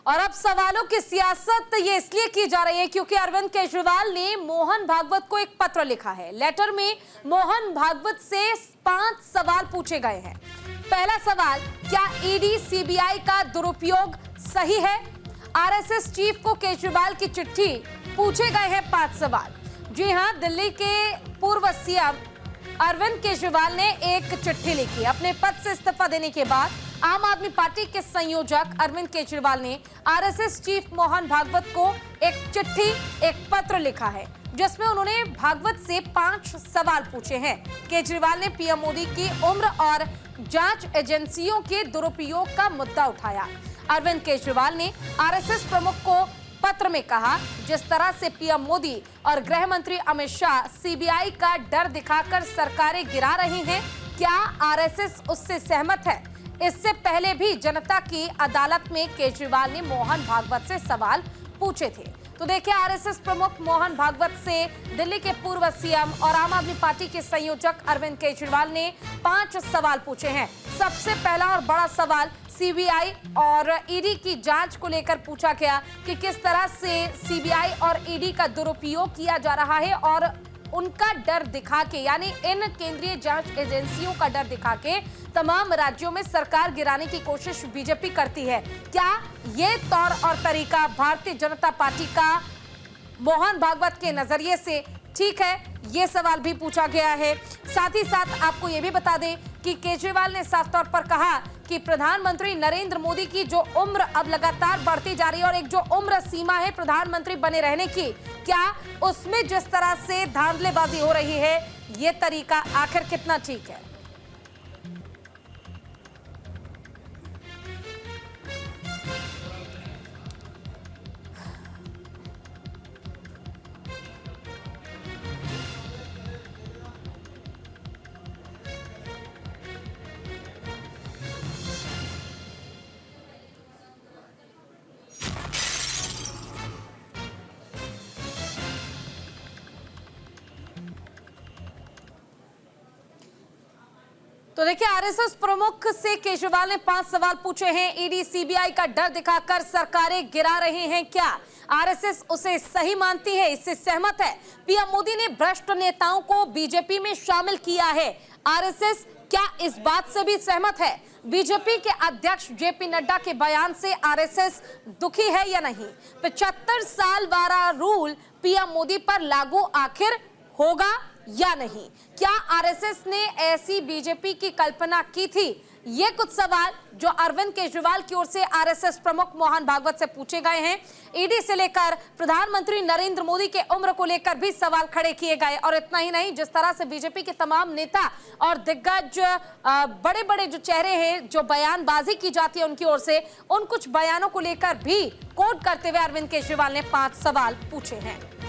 और अब सवालों की सियासत ये इसलिए की जा रही है क्योंकि अरविंद केजरीवाल ने मोहन भागवत को एक पत्र लिखा है। लेटर में मोहन भागवत से 5 सवाल पूछे गए हैं। पहला सवाल, क्या ईडी सीबीआई का दुरुपयोग सही है? आरएसएस चीफ को केजरीवाल की चिट्ठी पूछे गए हैं 5 सवाल। जी हां, दिल्ली के पूर्व सीएम अरविंद केजरीवाल ने एक चिट्ठी लिखी। अपने पद से इस्तीफा देने के बाद आम आदमी पार्टी के संयोजक अरविंद केजरीवाल ने आरएसएस चीफ मोहन भागवत को एक चिट्ठी, एक पत्र लिखा है जिसमें उन्होंने भागवत से 5 सवाल पूछे हैं। केजरीवाल ने पीएम मोदी की उम्र और जांच एजेंसियों के दुरुपयोग का मुद्दा उठाया। अरविंद केजरीवाल ने आरएसएस प्रमुख को पत्र में कहा, जिस तरह से पीएम मोदी और गृह मंत्री अमित शाह सीबीआई का डर दिखाकर सरकारें गिरा रही हैं, क्या आरएसएस उससे सहमत है? इससे पहले भी जनता की अदालत में केजरीवाल ने मोहन भागवत से सवाल पूछे थे। तो देखिए, आरएसएस प्रमुख मोहन भागवत से दिल्ली के पूर्व सीएम और आम आदमी पार्टी के संयोजक अरविंद केजरीवाल ने 5 सवाल पूछे हैं। सबसे पहला और बड़ा सवाल सीबीआई और ईडी की जांच को लेकर पूछा गया कि किस तरह से सीबीआई और ईडी का दुरुपयोग किया जा रहा है और उनका डर दिखा के, यानी इन केंद्रीय जांच एजेंसियों का डर दिखा के तमाम राज्यों में सरकार गिराने की कोशिश बीजेपी करती है। क्या ये तौर और तरीका भारतीय जनता पार्टी का मोहन भागवत के नजरिए से ठीक है? ये सवाल भी पूछा गया है। साथ ही साथ आपको ये भी बता दें कि केजरीवाल ने साफ तौर पर कहा कि प्रधानमंत्री नरेंद्र मोदी की जो उम्र अब लगातार बढ़ती जा रही है और एक जो उम्र सीमा है प्रधानमंत्री बने रहने की, क्या उसमें जिस तरह से धांधलेबाजी हो रही है, ये तरीका आखिर कितना ठीक है? तो देखिए, आरएसएस प्रमुख से केजरीवाल ने 5 सवाल पूछे हैं। ईडी सीबीआई का डर दिखाकर सरकारें गिरा रहे हैं, क्या आरएसएस उसे सही मानती है, इससे सहमत है? पीएम मोदी ने भ्रष्ट नेताओं को बीजेपी में शामिल किया है, आरएसएस क्या इस बात से भी सहमत है? बीजेपी के अध्यक्ष जेपी नड्डा के बयान से आरएसएस दुखी है या नहीं? 75 साल वाला रूल पीएम मोदी पर लागू आखिर होगा या नहीं? क्या आरएसएस ने ऐसी बीजेपी की कल्पना की थी? ये कुछ सवाल जो अरविंद केजरीवाल की ओर से आरएसएस प्रमुख मोहन भागवत से पूछे गए हैं। ईडी से लेकर प्रधानमंत्री नरेंद्र मोदी के उम्र को लेकर भी सवाल खड़े किए गए। और इतना ही नहीं, जिस तरह से बीजेपी के तमाम नेता और दिग्गज बड़े बड़े जो चेहरे हैं, जो बयानबाजी की जाती है उनकी ओर से, उन कुछ बयानों को लेकर भी कोट करते हुए अरविंद केजरीवाल ने 5 सवाल पूछे हैं।